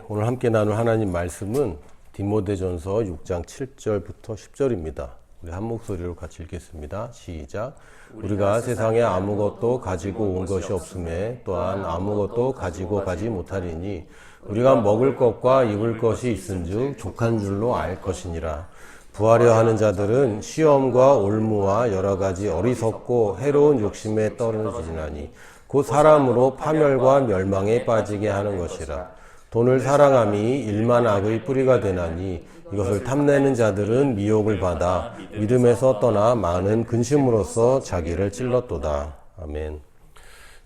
오늘 함께 나눌 하나님 말씀은 디모데전서 6장 7절부터 10절입니다. 우리 한 목소리로 같이 읽겠습니다. 시작. 우리가 세상에 아무것도 가지고 온 것이 없음에 또한 아무것도 가지고 가지 못하리니 우리가 먹을 것과 입을 것이 있은즉 족한 줄로 알 것이니라. 부하려 하는 자들은 시험과 올무와 여러 가지 어리석고 해로운 욕심에 떨어지나니 곧 사람으로 파멸과 멸망에 빠지게 하는 것이라. 돈을 사랑함이 일만 악의 뿌리가 되나니 이것을 탐내는 자들은 미혹을 받아 믿음에서 떠나 많은 근심으로써 자기를 찔렀도다. 아멘.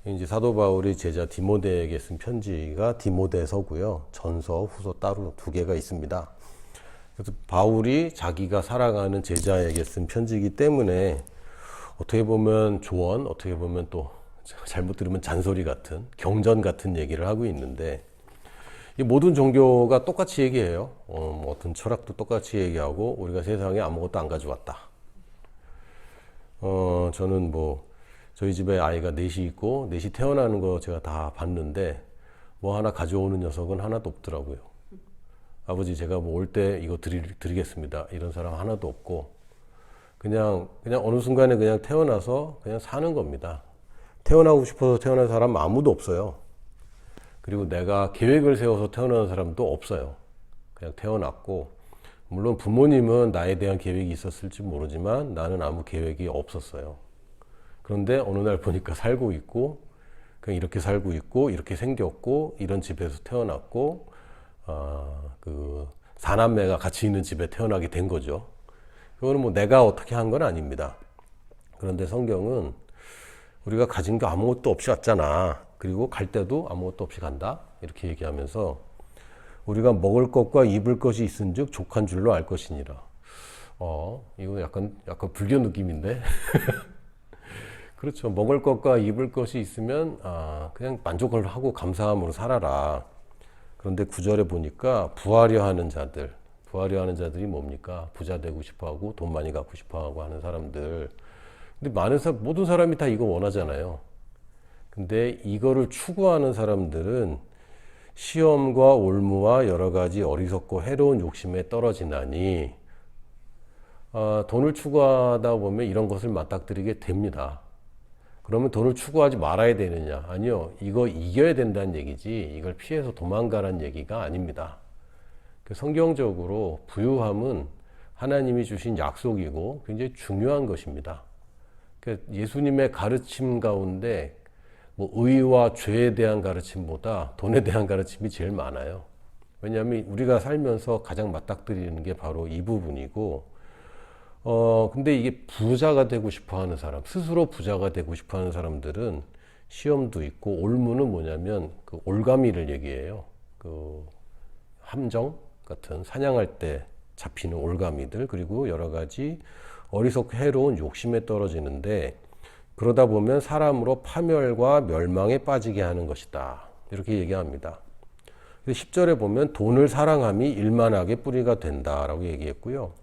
이제 사도 바울이 제자 디모데에게 쓴 편지가 디모데서고요. 전서, 후서 따로 두 개가 있습니다. 그래서 바울이 자기가 사랑하는 제자에게 쓴 편지이기 때문에 어떻게 보면 조언, 어떻게 보면 또 잘못 들으면 잔소리 같은, 경전 같은 얘기를 하고 있는데, 이 모든 종교가 똑같이 얘기해요. 어떤 철학도 똑같이 얘기하고 우리가 세상에 아무것도 안 가져왔다. 저는 저희 집에 아이가 넷이 있고 넷이 태어나는 거 제가 다 봤는데 뭐 하나 가져오는 녀석은 하나도 없더라고요. 아버지 제가 올 때 이거 드리겠습니다. 이런 사람 하나도 없고 그냥 어느 순간에 그냥 태어나서 그냥 사는 겁니다. 태어나고 싶어서 태어난 사람 아무도 없어요. 그리고 내가 계획을 세워서 태어난 사람도 없어요. 그냥 태어났고, 물론 부모님은 나에 대한 계획이 있었을지 모르지만 나는 아무 계획이 없었어요. 그런데 어느 날 보니까 살고 있고, 그냥 이렇게 살고 있고, 이렇게 생겼고, 이런 집에서 태어났고, 사남매가 같이 있는 집에 태어나게 된 거죠. 그거는 내가 어떻게 한 건 아닙니다. 그런데 성경은 우리가 가진 게 아무것도 없이 왔잖아. 그리고 갈 때도 아무것도 없이 간다. 이렇게 얘기하면서 우리가 먹을 것과 입을 것이 있은즉 족한 줄로 알 것이니라. 이거 약간 불교 느낌인데. 그렇죠. 먹을 것과 입을 것이 있으면 그냥 만족을 하고 감사함으로 살아라. 그런데 9절에 보니까 부하려 하는 자들이 뭡니까? 부자 되고 싶어하고 돈 많이 갖고 싶어하고 하는 사람들. 근데 모든 사람이 다 이거 원하잖아요. 근데 이거를 추구하는 사람들은 시험과 올무와 여러 가지 어리석고 해로운 욕심에 떨어지나니 돈을 추구하다 보면 이런 것을 맞닥뜨리게 됩니다. 그러면 돈을 추구하지 말아야 되느냐? 아니요. 이거 이겨야 된다는 얘기지 이걸 피해서 도망가라는 얘기가 아닙니다. 성경적으로 부유함은 하나님이 주신 약속이고 굉장히 중요한 것입니다. 예수님의 가르침 가운데 의와 죄에 대한 가르침보다 돈에 대한 가르침이 제일 많아요. 왜냐하면 우리가 살면서 가장 맞닥뜨리는 게 바로 이 부분이고, 근데 이게 부자가 되고 싶어 하는 사람, 스스로 부자가 되고 싶어 하는 사람들은 시험도 있고, 올무는 뭐냐면 올가미를 얘기해요. 함정 같은 사냥할 때 잡히는 올가미들, 그리고 여러 가지 어리석고 해로운 욕심에 떨어지는데, 그러다 보면 사람으로 파멸과 멸망에 빠지게 하는 것이다. 이렇게 얘기합니다. 10절에 보면 돈을 사랑함이 일만하게 뿌리가 된다라고 얘기했고요.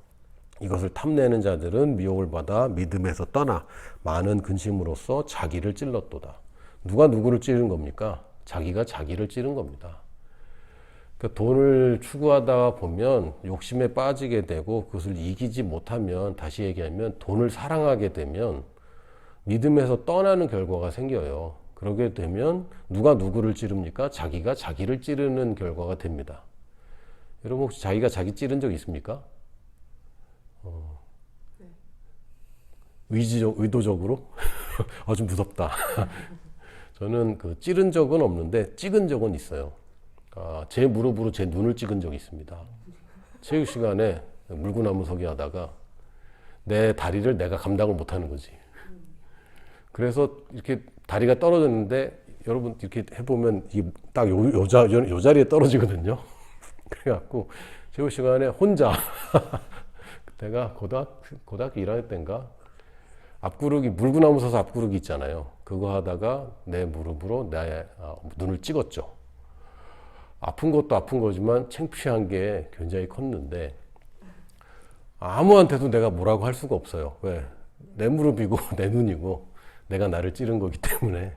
이것을 탐내는 자들은 미혹을 받아 믿음에서 떠나 많은 근심으로써 자기를 찔렀도다. 누가 누구를 찌른 겁니까? 자기가 자기를 찌른 겁니다. 돈을 추구하다 보면 욕심에 빠지게 되고 그것을 이기지 못하면, 다시 얘기하면 돈을 사랑하게 되면 믿음에서 떠나는 결과가 생겨요. 그러게 되면 누가 누구를 찌릅니까? 자기가 자기를 찌르는 결과가 됩니다. 여러분 혹시 자기가 자기 찌른 적 있습니까? 네. 의도적으로? 좀 무섭다. 저는 찌른 적은 없는데 찍은 적은 있어요. 제 무릎으로 제 눈을 찍은 적이 있습니다. 체육 시간에 물구나무 서기 하다가 내 다리를 내가 감당을 못하는 거지. 그래서 이렇게 다리가 떨어졌는데 여러분 이렇게 해보면 딱 요 자리에 떨어지거든요. 그래갖고 체육 시간에 혼자 그때가 고등학교 1학년 때인가 앞구르기, 물구나무 서서 앞구르기 있잖아요. 그거 하다가 내 무릎으로 내 눈을 찍었죠. 아픈 것도 아픈 거지만 창피한 게 굉장히 컸는데 아무한테도 내가 뭐라고 할 수가 없어요. 왜? 내 무릎이고 내 눈이고 내가 나를 찌른 거기 때문에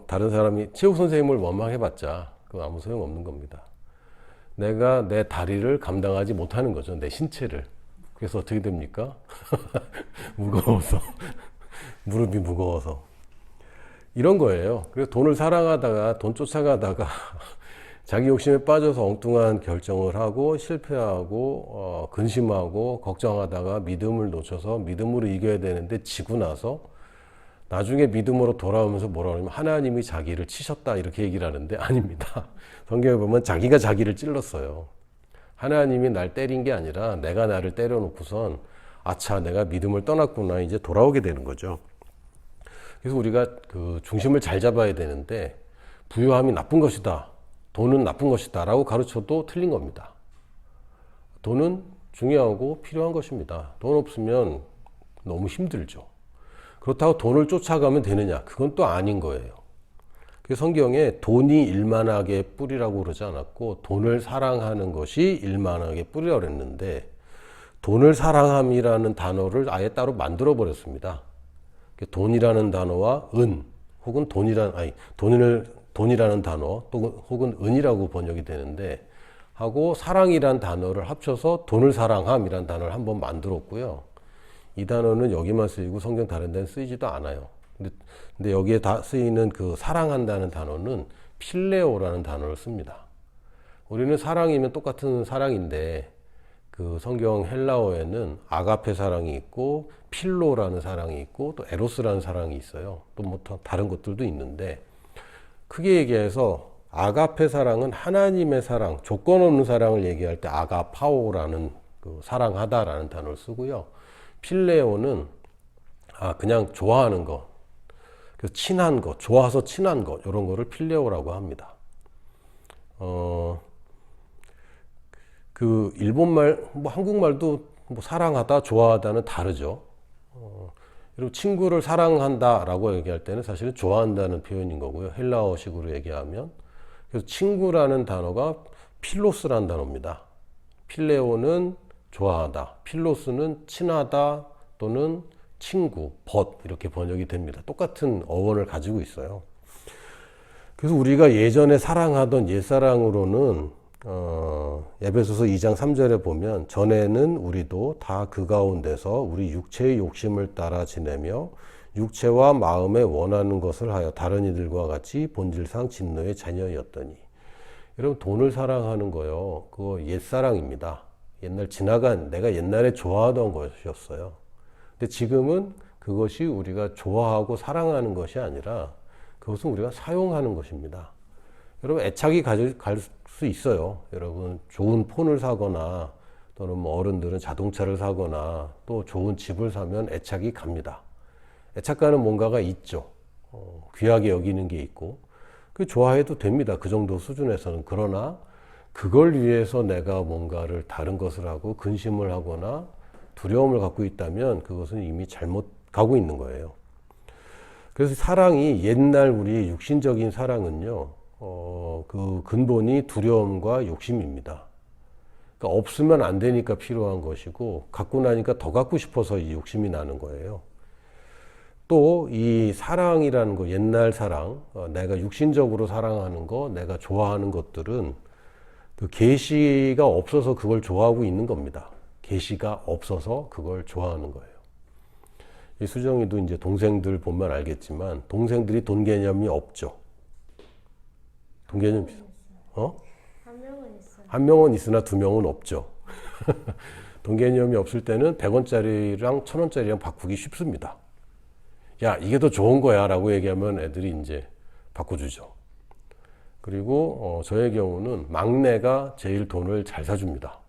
다른 사람이 체육 선생님을 원망해봤자 그건 아무 소용 없는 겁니다. 내가 내 다리를 감당하지 못하는 거죠. 내 신체를. 그래서 어떻게 됩니까? 무거워서. 무릎이 무거워서. 이런 거예요. 그래서 돈을 사랑하다가, 돈 쫓아가다가 자기 욕심에 빠져서 엉뚱한 결정을 하고 실패하고 근심하고 걱정하다가 믿음을 놓쳐서 믿음으로 이겨야 되는데 지고 나서 나중에 믿음으로 돌아오면서 뭐라 그러냐면 하나님이 자기를 치셨다 이렇게 얘기를 하는데 아닙니다. 성경에 보면 자기가 자기를 찔렀어요. 하나님이 날 때린 게 아니라 내가 나를 때려놓고선 아차 내가 믿음을 떠났구나 이제 돌아오게 되는 거죠. 그래서 우리가 그 중심을 잘 잡아야 되는데 부유함이 나쁜 것이다. 돈은 나쁜 것이다 라고 가르쳐도 틀린 겁니다. 돈은 중요하고 필요한 것입니다. 돈 없으면 너무 힘들죠. 그렇다고 돈을 쫓아가면 되느냐? 그건 또 아닌 거예요. 그래서 성경에 돈이 일만하게 뿌리라고 그러지 않았고 돈을 사랑하는 것이 일만하게 뿌리라고 그랬는데 돈을 사랑함이라는 단어를 아예 따로 만들어 버렸습니다. 돈이라는 단어와 은 혹은 돈이라는 단어 또 혹은 은이라고 번역이 되는데 하고 사랑이란 단어를 합쳐서 돈을 사랑함이란 단어를 한번 만들었고요. 이 단어는 여기만 쓰이고 성경 다른 데는 쓰이지도 않아요. 근데 여기에 다 쓰이는 그 사랑한다는 단어는 필레오라는 단어를 씁니다. 우리는 사랑이면 똑같은 사랑인데 그 성경 헬라어에는 아가페 사랑이 있고 필로라는 사랑이 있고 또 에로스라는 사랑이 있어요. 또 뭐 다른 것들도 있는데 크게 얘기해서 아가페 사랑은 하나님의 사랑, 조건 없는 사랑을 얘기할 때 아가파오라는 그 사랑하다라는 단어를 쓰고요. 필레오는 그냥 좋아하는 것, 그래서 친한 것, 좋아서 친한 것 이런 거를 필레오라고 합니다. 그 일본말, 뭐 한국말도 뭐 사랑하다, 좋아하다는 다르죠. 그리고 친구를 사랑한다라고 얘기할 때는 사실은 좋아한다는 표현인 거고요. 헬라어식으로 얘기하면. 그래서 친구라는 단어가 필로스라는 단어입니다. 필레오는 좋아하다, 필로스는 친하다 또는 친구, 벗 이렇게 번역이 됩니다. 똑같은 어원을 가지고 있어요. 그래서 우리가 예전에 사랑하던 옛사랑으로는 에베소서 2장 3절에 보면 전에는 우리도 다 그 가운데서 우리 육체의 욕심을 따라 지내며 육체와 마음에 원하는 것을 하여 다른 이들과 같이 본질상 진노의 자녀였더니. 여러분 돈을 사랑하는 거요. 그거 옛사랑입니다. 옛날 지나간 내가 옛날에 좋아하던 것이었어요. 근데 지금은 그것이 우리가 좋아하고 사랑하는 것이 아니라 그것은 우리가 사용하는 것입니다. 여러분 애착이 갈 수 있어요. 여러분 좋은 폰을 사거나 또는 뭐 어른들은 자동차를 사거나 또 좋은 집을 사면 애착이 갑니다. 애착가는 뭔가가 있죠. 귀하게 여기는 게 있고 그 좋아해도 됩니다. 그 정도 수준에서는. 그러나 그걸 위해서 내가 뭔가를 다른 것을 하고 근심을 하거나 두려움을 갖고 있다면 그것은 이미 잘못 가고 있는 거예요. 그래서 사랑이 옛날 우리 육신적인 사랑은요, 그 근본이 두려움과 욕심입니다. 그러니까 없으면 안 되니까 필요한 것이고 갖고 나니까 더 갖고 싶어서 이 욕심이 나는 거예요. 또 이 사랑이라는 거, 옛날 사랑, 내가 육신적으로 사랑하는 거, 내가 좋아하는 것들은 그 계시가 없어서 그걸 좋아하고 있는 겁니다. 계시가 없어서 그걸 좋아하는 거예요. 이 수정이도 이제 동생들 보면 알겠지만 동생들이 돈 개념이 없죠. 돈 개념 한 명은 있어요. 한 명은 있으나 두 명은 없죠. 돈 개념이 없을 때는 100원짜리랑 1000원짜리랑 바꾸기 쉽습니다. 야, 이게 더 좋은 거야 라고 얘기하면 애들이 이제 바꿔주죠. 그리고 저의 경우는 막내가 제일 돈을 잘 사줍니다.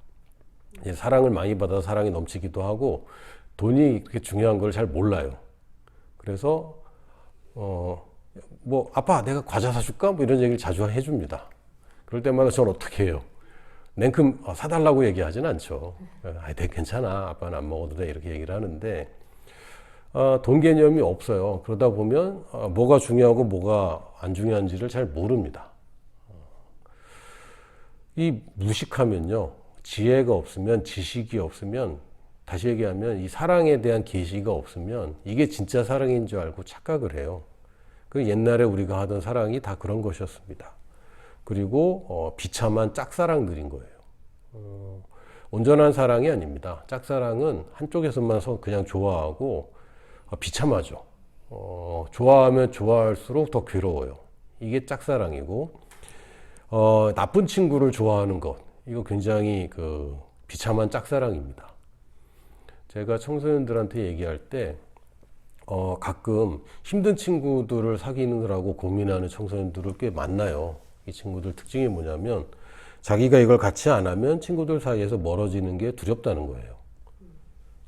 사랑을 많이 받아서 사랑이 넘치기도 하고 돈이 그렇게 중요한 걸 잘 몰라요. 그래서 뭐 아빠 내가 과자 사줄까? 뭐 이런 얘기를 자주 해줍니다. 그럴 때마다 저는 어떻게 해요? 냉큼 사달라고 얘기하진 않죠. 괜찮아, 아빠는 안 먹어도 돼 이렇게 얘기를 하는데 돈 개념이 없어요. 그러다 보면 뭐가 중요하고 뭐가 안 중요한지를 잘 모릅니다. 이 무식하면요, 지혜가 없으면, 지식이 없으면, 다시 얘기하면 이 사랑에 대한 계시가 없으면 이게 진짜 사랑인 줄 알고 착각을 해요. 그 옛날에 우리가 하던 사랑이 다 그런 것이었습니다. 그리고 비참한 짝사랑들인 거예요. 온전한 사랑이 아닙니다. 짝사랑은 한쪽에서만 그냥 좋아하고 비참하죠. 좋아하면 좋아할수록 더 괴로워요. 이게 짝사랑이고, 나쁜 친구를 좋아하는 것, 이거 굉장히 비참한 짝사랑입니다. 제가 청소년들한테 얘기할 때 가끔 힘든 친구들을 사귀느라고 고민하는 청소년들을 꽤 만나요. 이 친구들 특징이 뭐냐면 자기가 이걸 같이 안 하면 친구들 사이에서 멀어지는 게 두렵다는 거예요.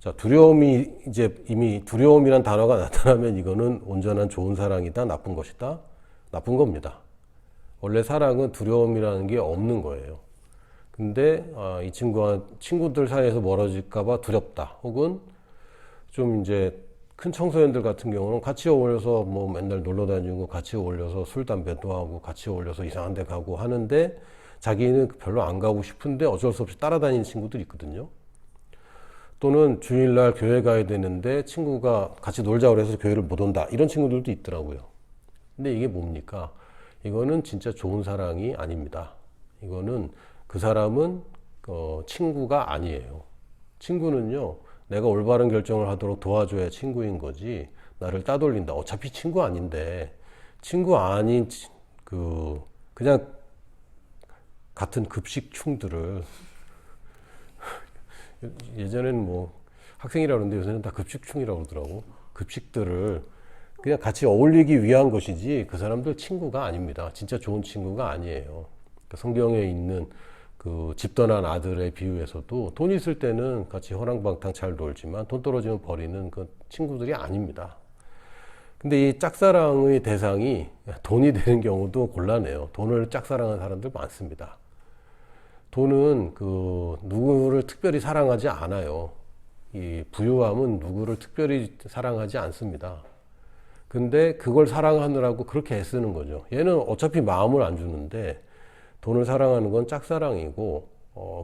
자, 두려움이 이제 이미 두려움이란 단어가 나타나면 이거는 온전한 좋은 사랑이다, 나쁜 것이다, 나쁜 겁니다. 원래 사랑은 두려움이라는 게 없는 거예요. 근데 이 친구들 사이에서 멀어질까봐 두렵다. 혹은 좀 이제 큰 청소년들 같은 경우는 같이 어울려서 뭐 맨날 놀러 다니고 같이 어울려서 술, 담배도 하고 같이 어울려서 이상한 데 가고 하는데 자기는 별로 안 가고 싶은데 어쩔 수 없이 따라다니는 친구들이 있거든요. 또는 주일날 교회 가야 되는데 친구가 같이 놀자고 해서 교회를 못 온다. 이런 친구들도 있더라고요. 근데 이게 뭡니까? 이거는 진짜 좋은 사랑이 아닙니다. 이거는 그 사람은 친구가 아니에요. 친구는요, 내가 올바른 결정을 하도록 도와줘야 친구인 거지, 나를 따돌린다. 어차피 친구 아닌데, 친구 아닌 그냥 같은 급식충들을 예전에는 뭐 학생이라고 그러는데 요새는 다 급식충이라고 그러더라고. 급식들을 그냥 같이 어울리기 위한 것이지 그 사람들 친구가 아닙니다. 진짜 좋은 친구가 아니에요. 성경에 있는 그 집 떠난 아들의 비유에서도 돈 있을 때는 같이 호랑방탕 잘 놀지만 돈 떨어지면 버리는 그 친구들이 아닙니다. 근데 이 짝사랑의 대상이 돈이 되는 경우도 곤란해요. 돈을 짝사랑하는 사람들 많습니다. 돈은 누구를 특별히 사랑하지 않아요. 이 부유함은 누구를 특별히 사랑하지 않습니다. 근데 그걸 사랑하느라고 그렇게 애쓰는 거죠. 얘는 어차피 마음을 안 주는데 돈을 사랑하는 건 짝사랑이고,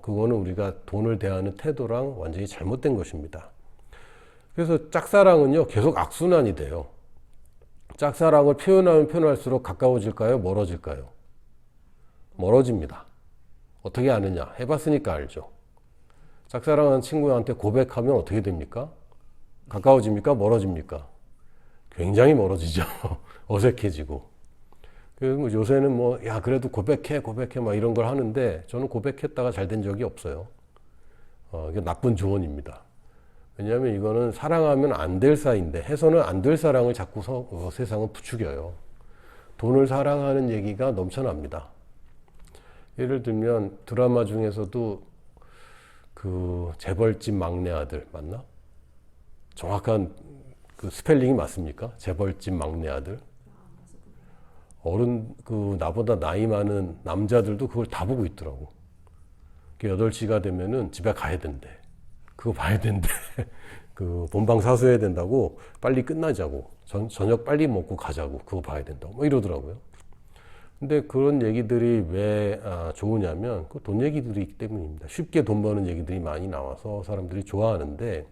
그거는 우리가 돈을 대하는 태도랑 완전히 잘못된 것입니다. 그래서 짝사랑은요, 계속 악순환이 돼요. 짝사랑을 표현하면 표현할수록 가까워질까요? 멀어질까요? 멀어집니다. 어떻게 아느냐? 해봤으니까 알죠. 짝사랑하는 친구한테 고백하면 어떻게 됩니까? 가까워집니까? 멀어집니까? 굉장히 멀어지죠. 어색해지고. 그래서 요새는 뭐, 야, 그래도 고백해, 막 이런 걸 하는데, 저는 고백했다가 잘 된 적이 없어요. 이게 나쁜 조언입니다. 왜냐하면 이거는 사랑하면 안 될 사이인데, 해서는 안 될 사랑을 자꾸 세상은 부추겨요. 돈을 사랑하는 얘기가 넘쳐납니다. 예를 들면, 드라마 중에서도 재벌집 막내 아들, 맞나? 정확한 스펠링이 맞습니까? 재벌집 막내 아들. 나보다 나이 많은 남자들도 그걸 다 보고 있더라고. 8시가 되면은 집에 가야 된대. 그거 봐야 된대. 본방 사수해야 된다고 빨리 끝나자고. 저녁 빨리 먹고 가자고. 그거 봐야 된다고. 뭐 이러더라고요. 근데 그런 얘기들이 왜 좋으냐면 돈 얘기들이기 때문입니다. 쉽게 돈 버는 얘기들이 많이 나와서 사람들이 좋아하는데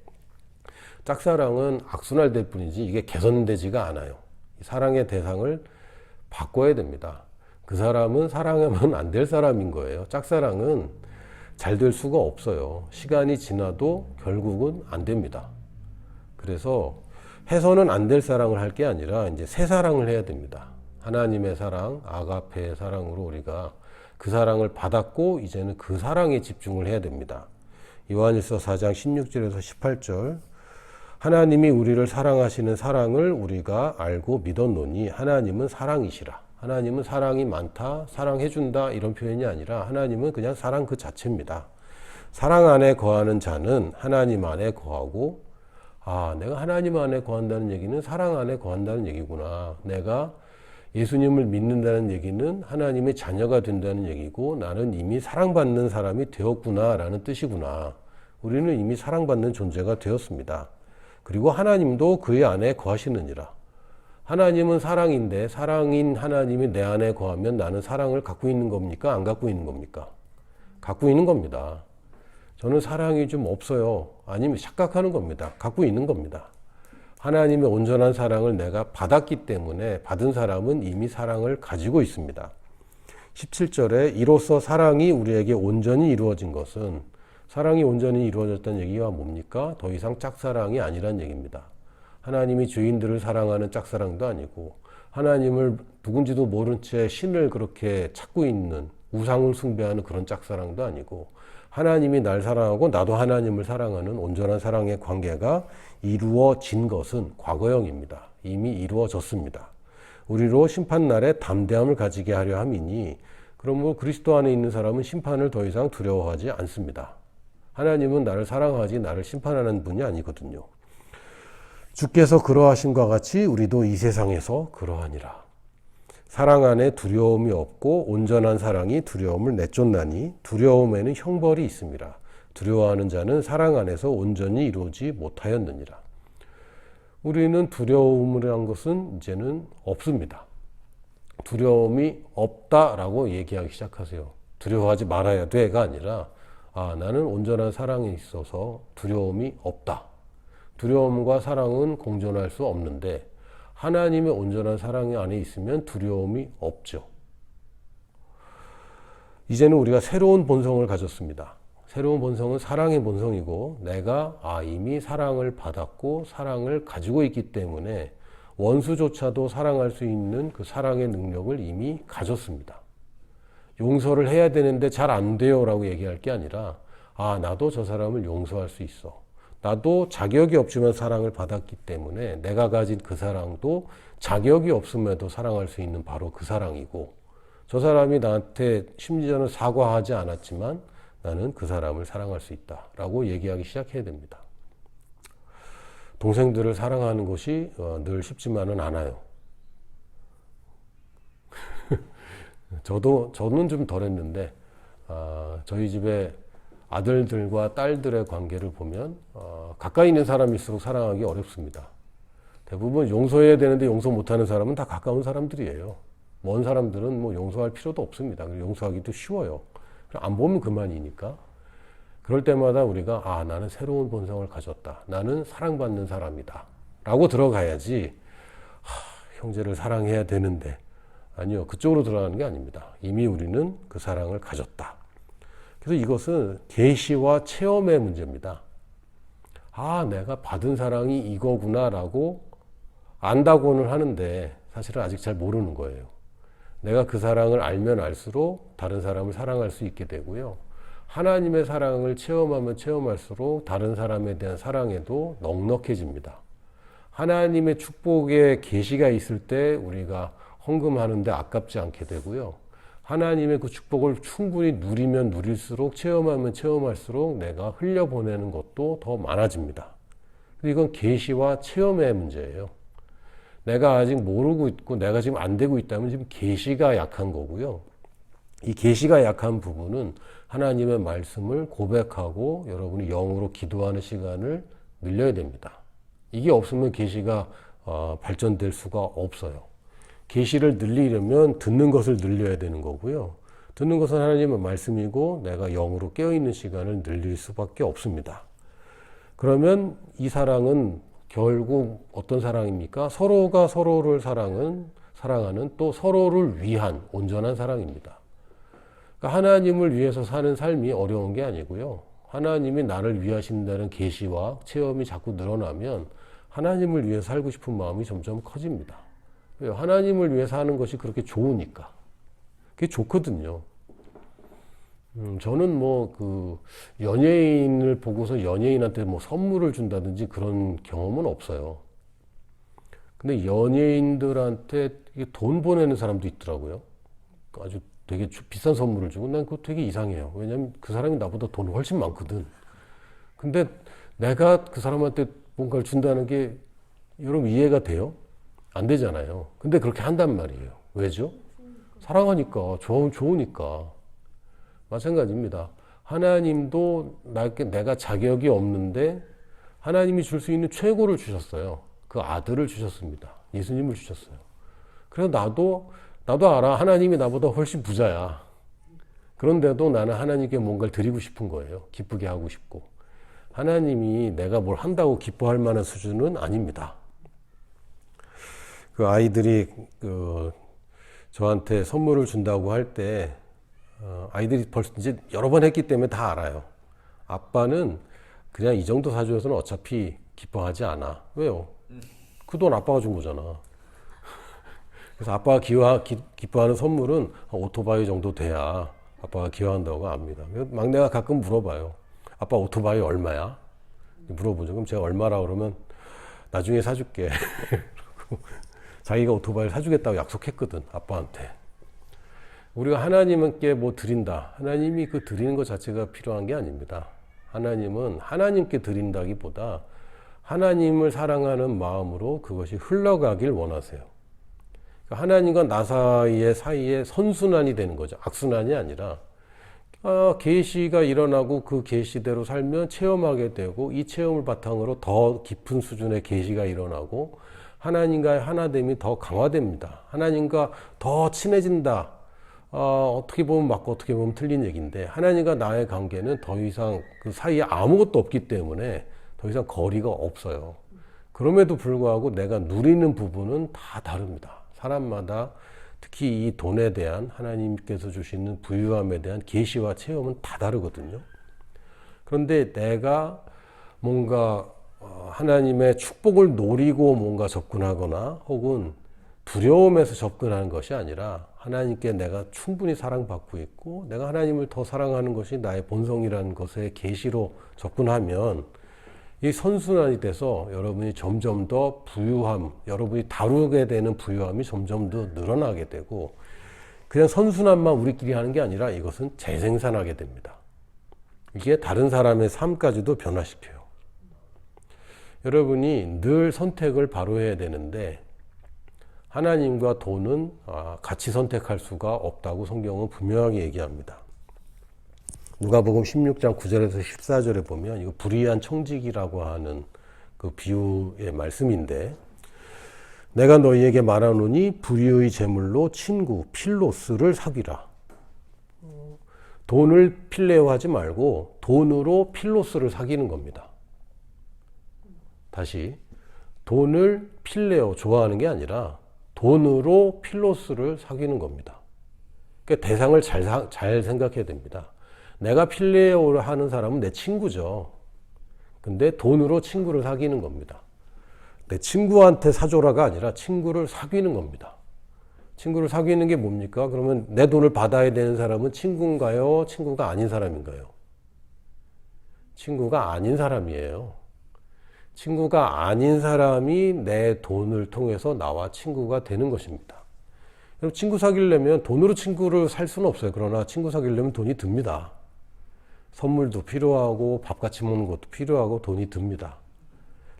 짝사랑은 악순환될 뿐이지 이게 개선되지가 않아요. 사랑의 대상을 바꿔야 됩니다. 그 사람은 사랑하면 안 될 사람인 거예요. 짝사랑은 잘 될 수가 없어요. 시간이 지나도 결국은 안 됩니다. 그래서 해서는 안 될 사랑을 할 게 아니라 이제 새 사랑을 해야 됩니다. 하나님의 사랑, 아가페의 사랑으로 우리가 그 사랑을 받았고 이제는 그 사랑에 집중을 해야 됩니다. 요한일서 4장 16절에서 18절 하나님이 우리를 사랑하시는 사랑을 우리가 알고 믿었노니 하나님은 사랑이시라. 하나님은 사랑이 많다, 사랑해준다 이런 표현이 아니라 하나님은 그냥 사랑 그 자체입니다. 사랑 안에 거하는 자는 하나님 안에 거하고 내가 하나님 안에 거한다는 얘기는 사랑 안에 거한다는 얘기구나. 내가 예수님을 믿는다는 얘기는 하나님의 자녀가 된다는 얘기고 나는 이미 사랑받는 사람이 되었구나 라는 뜻이구나. 우리는 이미 사랑받는 존재가 되었습니다. 그리고 하나님도 그의 안에 거하시느니라. 하나님은 사랑인데 사랑인 하나님이 내 안에 거하면 나는 사랑을 갖고 있는 겁니까? 안 갖고 있는 겁니까? 갖고 있는 겁니다. 저는 사랑이 좀 없어요. 아니면 착각하는 겁니다. 갖고 있는 겁니다. 하나님의 온전한 사랑을 내가 받았기 때문에 받은 사람은 이미 사랑을 가지고 있습니다. 17절에 이로써 사랑이 우리에게 온전히 이루어진 것은, 사랑이 온전히 이루어졌다는 얘기가 뭡니까? 더 이상 짝사랑이 아니란 얘기입니다. 하나님이 죄인들을 사랑하는 짝사랑도 아니고, 하나님을 누군지도 모른 채 신을 그렇게 찾고 있는, 우상을 숭배하는 그런 짝사랑도 아니고, 하나님이 날 사랑하고 나도 하나님을 사랑하는 온전한 사랑의 관계가 이루어진 것은 과거형입니다. 이미 이루어졌습니다. 우리로 심판날에 담대함을 가지게 하려 함이니, 그러므로 그리스도 안에 있는 사람은 심판을 더 이상 두려워하지 않습니다. 하나님은 나를 사랑하지 나를 심판하는 분이 아니거든요. 주께서 그러하심과 같이 우리도 이 세상에서 그러하니라. 사랑 안에 두려움이 없고 온전한 사랑이 두려움을 내쫓나니 두려움에는 형벌이 있습니다. 두려워하는 자는 사랑 안에서 온전히 이루지 못하였느니라. 우리는 두려움이라는 것은 이제는 없습니다. 두려움이 없다라고 얘기하기 시작하세요. 두려워하지 말아야 돼가 아니라 나는 온전한 사랑에 있어서 두려움이 없다. 두려움과 사랑은 공존할 수 없는데 하나님의 온전한 사랑 안에 있으면 두려움이 없죠. 이제는 우리가 새로운 본성을 가졌습니다. 새로운 본성은 사랑의 본성이고 내가 이미 사랑을 받았고 사랑을 가지고 있기 때문에 원수조차도 사랑할 수 있는 그 사랑의 능력을 이미 가졌습니다. 용서를 해야 되는데 잘 안 돼요 라고 얘기할 게 아니라 나도 저 사람을 용서할 수 있어. 나도 자격이 없지만 사랑을 받았기 때문에 내가 가진 그 사랑도 자격이 없음에도 사랑할 수 있는 바로 그 사랑이고, 저 사람이 나한테 심지어는 사과하지 않았지만 나는 그 사람을 사랑할 수 있다라고 얘기하기 시작해야 됩니다. 동생들을 사랑하는 것이 늘 쉽지만은 않아요. 저는 좀 덜했는데 저희 집에 아들들과 딸들의 관계를 보면 가까이 있는 사람일수록 사랑하기 어렵습니다. 대부분 용서해야 되는데 용서 못하는 사람은 다 가까운 사람들이에요. 먼 사람들은 뭐 용서할 필요도 없습니다. 용서하기도 쉬워요. 안 보면 그만이니까. 그럴 때마다 우리가 나는 새로운 본성을 가졌다. 나는 사랑받는 사람이다. 라고 들어가야지 형제를 사랑해야 되는데, 아니요. 그쪽으로 들어가는 게 아닙니다. 이미 우리는 그 사랑을 가졌다. 그래서 이것은 계시와 체험의 문제입니다. 내가 받은 사랑이 이거구나라고 안다고는 하는데 사실은 아직 잘 모르는 거예요. 내가 그 사랑을 알면 알수록 다른 사람을 사랑할 수 있게 되고요. 하나님의 사랑을 체험하면 체험할수록 다른 사람에 대한 사랑에도 넉넉해집니다. 하나님의 축복의 계시가 있을 때 우리가 헌금하는데 아깝지 않게 되고요. 하나님의 그 축복을 충분히 누리면 누릴수록, 체험하면 체험할수록 내가 흘려보내는 것도 더 많아집니다. 이건 계시와 체험의 문제예요. 내가 아직 모르고 있고 내가 지금 안 되고 있다면 지금 계시가 약한 거고요. 이 계시가 약한 부분은 하나님의 말씀을 고백하고 여러분이 영으로 기도하는 시간을 늘려야 됩니다. 이게 없으면 계시가 발전될 수가 없어요. 계시를 늘리려면 듣는 것을 늘려야 되는 거고요. 듣는 것은 하나님의 말씀이고 내가 영으로 깨어있는 시간을 늘릴 수밖에 없습니다. 그러면 이 사랑은 결국 어떤 사랑입니까? 서로가 서로를 사랑하는 또 서로를 위한 온전한 사랑입니다. 그러니까 하나님을 위해서 사는 삶이 어려운 게 아니고요. 하나님이 나를 위하신다는 계시와 체험이 자꾸 늘어나면 하나님을 위해 살고 싶은 마음이 점점 커집니다. 왜요? 하나님을 위해서 하는 것이 그렇게 좋으니까. 그게 좋거든요. 저는 연예인을 보고서 연예인한테 선물을 준다든지 그런 경험은 없어요. 근데 연예인들한테 돈 보내는 사람도 있더라고요. 아주 되게 비싼 선물을 주고 난 그거 되게 이상해요. 왜냐면 그 사람이 나보다 돈 훨씬 많거든. 근데 내가 그 사람한테 뭔가를 준다는 게 여러분 이해가 돼요? 안 되잖아요. 근데 그렇게 한단 말이에요. 왜죠? 사랑하니까, 좋으니까. 마찬가지입니다. 하나님도 내가 자격이 없는데 하나님이 줄 수 있는 최고를 주셨어요. 그 아들을 주셨습니다. 예수님을 주셨어요. 그래서 나도 알아. 하나님이 나보다 훨씬 부자야. 그런데도 나는 하나님께 뭔가를 드리고 싶은 거예요. 기쁘게 하고 싶고. 하나님이 내가 뭘 한다고 기뻐할 만한 수준은 아닙니다. 그 아이들이 저한테 선물을 준다고 할 때 아이들이 벌써 이제 여러 번 했기 때문에 다 알아요. 아빠는 그냥 이 정도 사줘서는 어차피 기뻐하지 않아. 왜요? 그 돈 아빠가 준 거잖아. 그래서 아빠가 기뻐하는 선물은 오토바이 정도 돼야 아빠가 기여한다고 압니다. 막내가 가끔 물어봐요. 아빠 오토바이 얼마야? 물어보죠. 그럼 제가 얼마라 그러면 나중에 사줄게. 자기가 오토바이를 사주겠다고 약속했거든, 아빠한테. 우리가 하나님께 뭐 드린다. 하나님이 그 드리는 것 자체가 필요한 게 아닙니다. 하나님은 하나님께 드린다기보다 하나님을 사랑하는 마음으로 그것이 흘러가길 원하세요. 하나님과 나 사이에 선순환이 되는 거죠. 악순환이 아니라 계시가 일어나고 그 계시대로 살면 체험하게 되고 이 체험을 바탕으로 더 깊은 수준의 계시가 일어나고 하나님과의 하나됨이 더 강화됩니다. 하나님과 더 친해진다. 어떻게 보면 맞고 어떻게 보면 틀린 얘기인데 하나님과 나의 관계는 더 이상 그 사이에 아무것도 없기 때문에 더 이상 거리가 없어요. 그럼에도 불구하고 내가 누리는 부분은 다 다릅니다. 사람마다 특히 이 돈에 대한 하나님께서 주시는 부유함에 대한 계시와 체험은 다 다르거든요. 그런데 내가 뭔가 하나님의 축복을 노리고 뭔가 접근하거나 혹은 두려움에서 접근하는 것이 아니라 하나님께 내가 충분히 사랑받고 있고 내가 하나님을 더 사랑하는 것이 나의 본성이라는 것에 계시로 접근하면 이 선순환이 돼서 여러분이 점점 더 부유함, 여러분이 다루게 되는 부유함이 점점 더 늘어나게 되고 그냥 선순환만 우리끼리 하는 게 아니라 이것은 재생산하게 됩니다. 이게 다른 사람의 삶까지도 변화시켜요. 여러분이 늘 선택을 바로 해야 되는데 하나님과 돈은 같이 선택할 수가 없다고 성경은 분명하게 얘기합니다. 누가복음 16장 9절에서 14절에 보면 이거 불의한 청지기라고 하는 그 비유의 말씀인데 내가 너희에게 말하노니 불의의 제물로 친구 필로스를 사귀라. 돈을 필레오하지 말고 돈으로 필로스를 사귀는 겁니다. 다시 돈을 필레오 좋아하는 게 아니라 돈으로 필로스를 사귀는 겁니다. 그러니까 대상을 잘 생각해야 됩니다. 내가 필레오를 하는 사람은 내 친구죠. 근데 돈으로 친구를 사귀는 겁니다. 내 친구한테 사줘라가 아니라 친구를 사귀는 겁니다. 친구를 사귀는 게 뭡니까? 그러면 내 돈을 받아야 되는 사람은 친구인가요? 친구가 아닌 사람인가요? 친구가 아닌 사람이에요. 친구가 아닌 사람이 내 돈을 통해서 나와 친구가 되는 것입니다. 그럼 친구 사귀려면 돈으로 친구를 살 수는 없어요. 그러나 친구 사귀려면 돈이 듭니다. 선물도 필요하고 밥 같이 먹는 것도 필요하고 돈이 듭니다.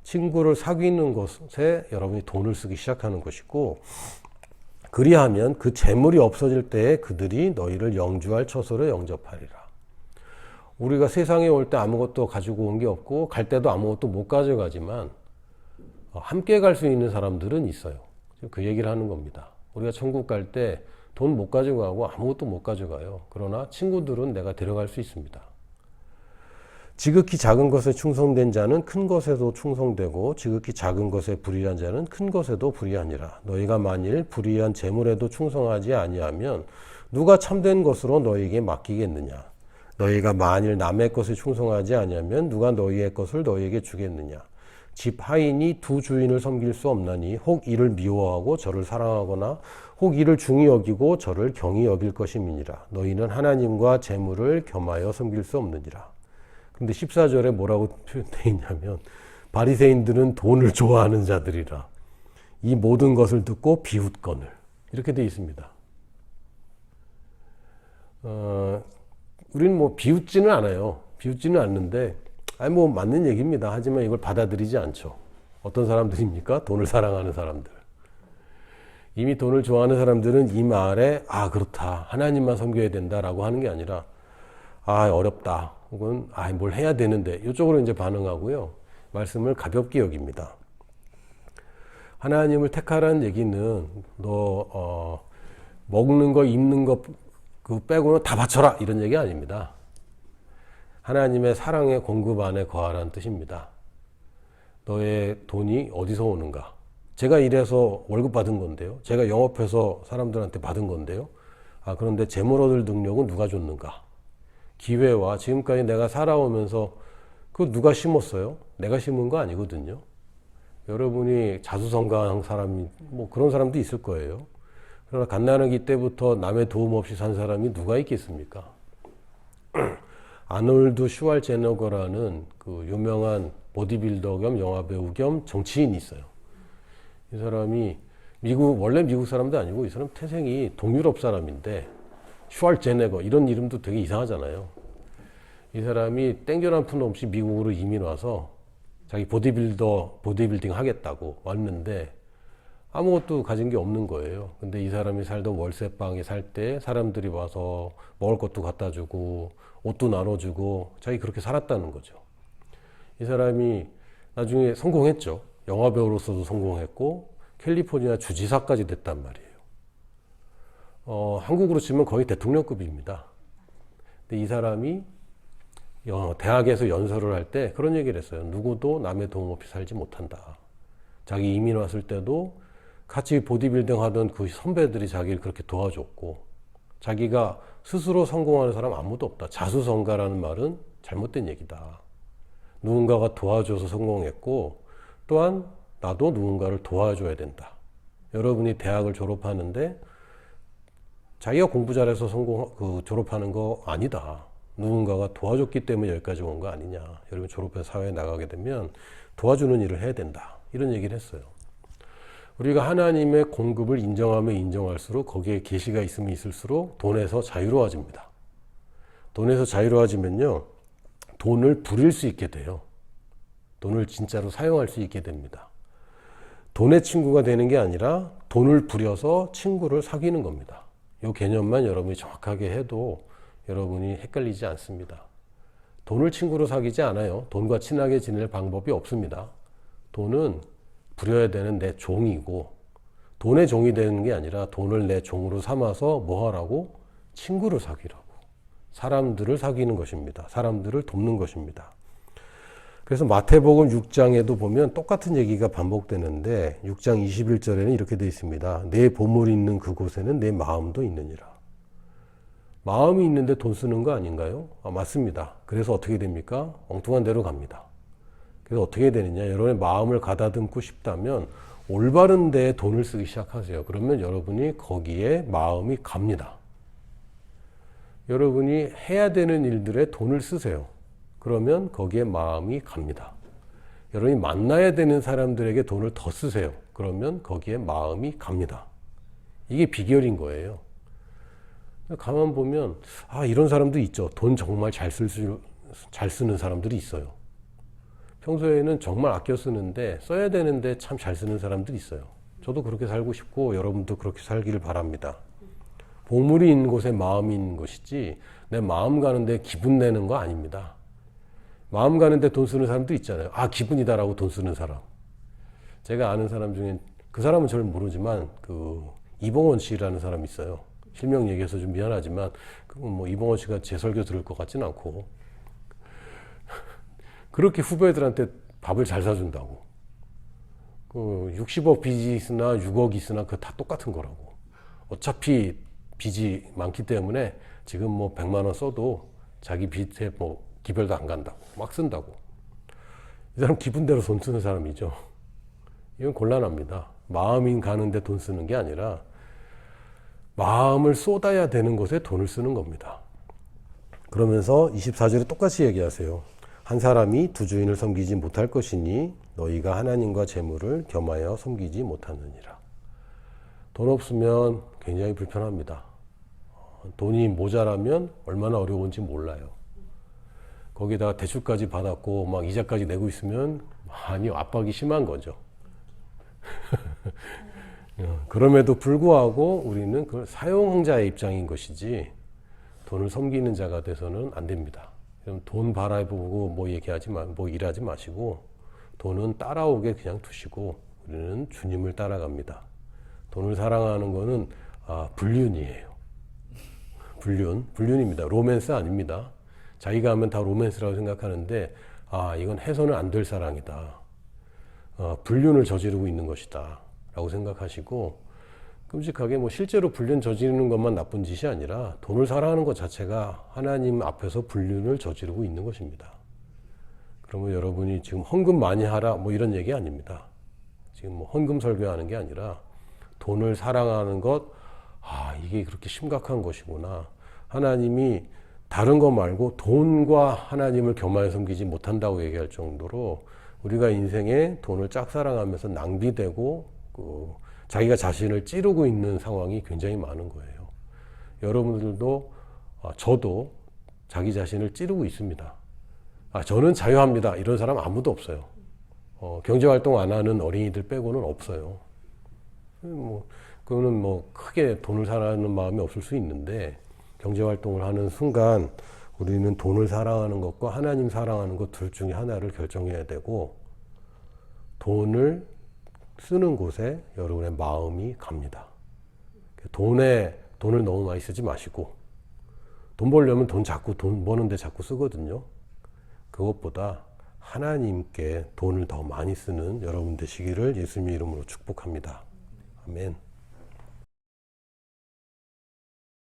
친구를 사귀는 것에 여러분이 돈을 쓰기 시작하는 것이고 그리하면 그 재물이 없어질 때에 그들이 너희를 영주할 처소로 영접하리라. 우리가 세상에 올 때 아무것도 가지고 온 게 없고 갈 때도 아무것도 못 가져가지만 함께 갈 수 있는 사람들은 있어요. 그 얘기를 하는 겁니다. 우리가 천국 갈 때 돈 못 가져가고 아무것도 못 가져가요. 그러나 친구들은 내가 데려갈 수 있습니다. 지극히 작은 것에 충성된 자는 큰 것에도 충성되고 지극히 작은 것에 불의한 자는 큰 것에도 불의하니라. 너희가 만일 불의한 재물에도 충성하지 아니하면 누가 참된 것으로 너희에게 맡기겠느냐. 너희가 만일 남의 것에 충성하지 아니하면 누가 너희의 것을 너희에게 주겠느냐. 집 하인이 두 주인을 섬길 수 없나니 혹 이를 미워하고 저를 사랑하거나 혹 이를 중히 여기고 저를 경히 여길 것임이니라. 너희는 하나님과 재물을 겸하여 섬길 수 없느니라. 근데 14절에 뭐라고 표현되어 있냐면 바리새인들은 돈을 좋아하는 자들이라 이 모든 것을 듣고 비웃거늘 이렇게 되어 있습니다. 우리는 뭐 비웃지는 않아요. 비웃지는 않는데 뭐 맞는 얘기입니다. 하지만 이걸 받아들이지 않죠. 어떤 사람들입니까? 돈을 사랑하는 사람들. 이미 돈을 좋아하는 사람들은 이 말에 그렇다. 하나님만 섬겨야 된다라고 하는 게 아니라 어렵다. 혹은 뭘 해야 되는데 이쪽으로 이제 반응하고요. 말씀을 가볍게 여깁니다. 하나님을 택하라는 얘기는 너 먹는 거 입는 거 그 빼고는 다 바쳐라 이런 얘기 아닙니다. 하나님의 사랑의 공급 안에 거하라는 뜻입니다. 너의 돈이 어디서 오는가? 제가 일해서 월급 받은 건데요. 제가 영업해서 사람들한테 받은 건데요. 그런데 재물 얻을 능력은 누가 줬는가? 기회와 지금까지 내가 살아오면서 그거 누가 심었어요? 내가 심은 거 아니거든요. 여러분이 자수성가한 사람이 뭐 그런 사람도 있을 거예요. 그러나 갓난아기 때부터 남의 도움 없이 산 사람이 누가 있겠습니까? 아놀드 슈왈제네거라는 그 유명한 보디빌더 겸 영화배우 겸 정치인이 있어요. 이 사람이 원래 미국 사람도 아니고 이 사람 태생이 동유럽 사람인데 슈왈제네거 이런 이름도 되게 이상하잖아요. 이 사람이 땡전 한 푼 없이 미국으로 이민 와서 자기 보디빌딩 하겠다고 왔는데 아무것도 가진 게 없는 거예요. 근데 이 사람이 살던 월세방에 살 때 사람들이 와서 먹을 것도 갖다 주고 옷도 나눠주고 자기 그렇게 살았다는 거죠. 이 사람이 나중에 성공했죠. 영화배우로서도 성공했고 캘리포니아 주지사까지 됐단 말이에요. 한국으로 치면 거의 대통령급입니다. 근데 이 사람이 대학에서 연설을 할 때 그런 얘기를 했어요. 누구도 남의 도움 없이 살지 못한다. 자기 이민 왔을 때도 같이 보디빌딩 하던 그 선배들이 자기를 그렇게 도와줬고 자기가 스스로 성공하는 사람 아무도 없다. 자수성가라는 말은 잘못된 얘기다. 누군가가 도와줘서 성공했고 또한 나도 누군가를 도와줘야 된다. 여러분이 대학을 졸업하는데 자기가 공부 잘해서 졸업하는 거 아니다. 누군가가 도와줬기 때문에 여기까지 온 거 아니냐. 여러분 졸업해서 사회에 나가게 되면 도와주는 일을 해야 된다. 이런 얘기를 했어요. 우리가 하나님의 공급을 인정하면 인정할수록 거기에 계시가 있으면 있을수록 돈에서 자유로워집니다. 돈에서 자유로워지면요. 돈을 부릴 수 있게 돼요. 돈을 진짜로 사용할 수 있게 됩니다. 돈의 친구가 되는 게 아니라 돈을 부려서 친구를 사귀는 겁니다. 이 개념만 여러분이 정확하게 해도 여러분이 헷갈리지 않습니다. 돈을 친구로 사귀지 않아요. 돈과 친하게 지낼 방법이 없습니다. 돈은 부려야 되는 내 종이고 돈의 종이 되는 게 아니라 돈을 내 종으로 삼아서 뭐 하라고? 친구를 사귀라고. 사람들을 사귀는 것입니다. 사람들을 돕는 것입니다. 그래서 마태복음 6장에도 보면 똑같은 얘기가 반복되는데 6장 21절에는 이렇게 되어 있습니다. 내 보물이 있는 그곳에는 내 마음도 있느니라. 마음이 있는데 돈 쓰는 거 아닌가요? 맞습니다. 그래서 어떻게 됩니까? 엉뚱한 데로 갑니다. 그래서 어떻게 되느냐? 여러분의 마음을 가다듬고 싶다면 올바른 데에 돈을 쓰기 시작하세요. 그러면 여러분이 거기에 마음이 갑니다. 여러분이 해야 되는 일들에 돈을 쓰세요. 그러면 거기에 마음이 갑니다. 여러분이 만나야 되는 사람들에게 돈을 더 쓰세요. 그러면 거기에 마음이 갑니다. 이게 비결인 거예요. 가만 보면 이런 사람도 있죠. 돈 정말 잘 쓰는 사람들이 있어요. 평소에는 정말 아껴 쓰는데 써야 되는데 참 잘 쓰는 사람들이 있어요. 저도 그렇게 살고 싶고 여러분도 그렇게 살기를 바랍니다. 보물이 있는 곳에 마음이 있는 것이지 내 마음 가는데 기분 내는 거 아닙니다. 마음 가는데 돈 쓰는 사람도 있잖아요. 기분이다라고 돈 쓰는 사람. 제가 아는 사람 중에 그 사람은 저를 모르지만 이봉원 씨라는 사람이 있어요. 실명 얘기해서 좀 미안하지만 이봉원 씨가 제 설교 들을 것 같지는 않고 그렇게 후배들한테 밥을 잘 사준다고. 60억 빚이 있으나 6억 있으나 그거 다 똑같은 거라고. 어차피 빚이 많기 때문에 지금 100만 원 써도 자기 빚에 기별도 안 간다고. 막 쓴다고. 이 사람 기분대로 돈 쓰는 사람이죠. 이건 곤란합니다. 마음이 가는데 돈 쓰는 게 아니라 마음을 쏟아야 되는 곳에 돈을 쓰는 겁니다. 그러면서 24절에 똑같이 얘기하세요. 한 사람이 두 주인을 섬기지 못할 것이니 너희가 하나님과 재물을 겸하여 섬기지 못하느니라. 돈 없으면 굉장히 불편합니다. 돈이 모자라면 얼마나 어려운지 몰라요. 거기다가 대출까지 받았고 막 이자까지 내고 있으면 많이 압박이 심한 거죠. 그럼에도 불구하고 우리는 그 사용자의 입장인 것이지 돈을 섬기는 자가 돼서는 안 됩니다. 돈 바라보고 일하지 마시고 돈은 따라오게 그냥 두시고 우리는 주님을 따라갑니다. 돈을 사랑하는 거는 불륜이에요. 불륜입니다. 로맨스 아닙니다. 자기가 하면 다 로맨스라고 생각하는데 이건 해서는 안 될 사랑이다. 불륜을 저지르고 있는 것이다. 라고 생각하시고, 끔찍하게 뭐 실제로 불륜 저지르는 것만 나쁜 짓이 아니라 돈을 사랑하는 것 자체가 하나님 앞에서 불륜을 저지르고 있는 것입니다. 그러면 여러분이 지금 헌금 많이 하라 뭐 이런 얘기 아닙니다. 지금 뭐 헌금 설교하는 게 아니라 돈을 사랑하는 것, 이게 그렇게 심각한 것이구나. 하나님이 다른 거 말고 돈과 하나님을 겸하여 섬기지 못한다고 얘기할 정도로 우리가 인생에 돈을 짝사랑하면서 낭비되고 자기가 자신을 찌르고 있는 상황이 굉장히 많은 거예요. 여러분들도 저도 자기 자신을 찌르고 있습니다. 저는 자유합니다. 이런 사람 아무도 없어요. 경제활동 안 하는 어린이들 빼고는 없어요. 그거는 뭐 크게 돈을 사랑하는 마음이 없을 수 있는데, 경제활동을 하는 순간 우리는 돈을 사랑하는 것과 하나님 사랑하는 것 둘 중에 하나를 결정해야 되고, 돈을 쓰는 곳에 여러분의 마음이 갑니다. 돈을 너무 많이 쓰지 마시고, 돈 벌려면 돈 버는데 자꾸 쓰거든요. 그것보다 하나님께 돈을 더 많이 쓰는 여러분 되시기를 예수님의 이름으로 축복합니다. 아멘.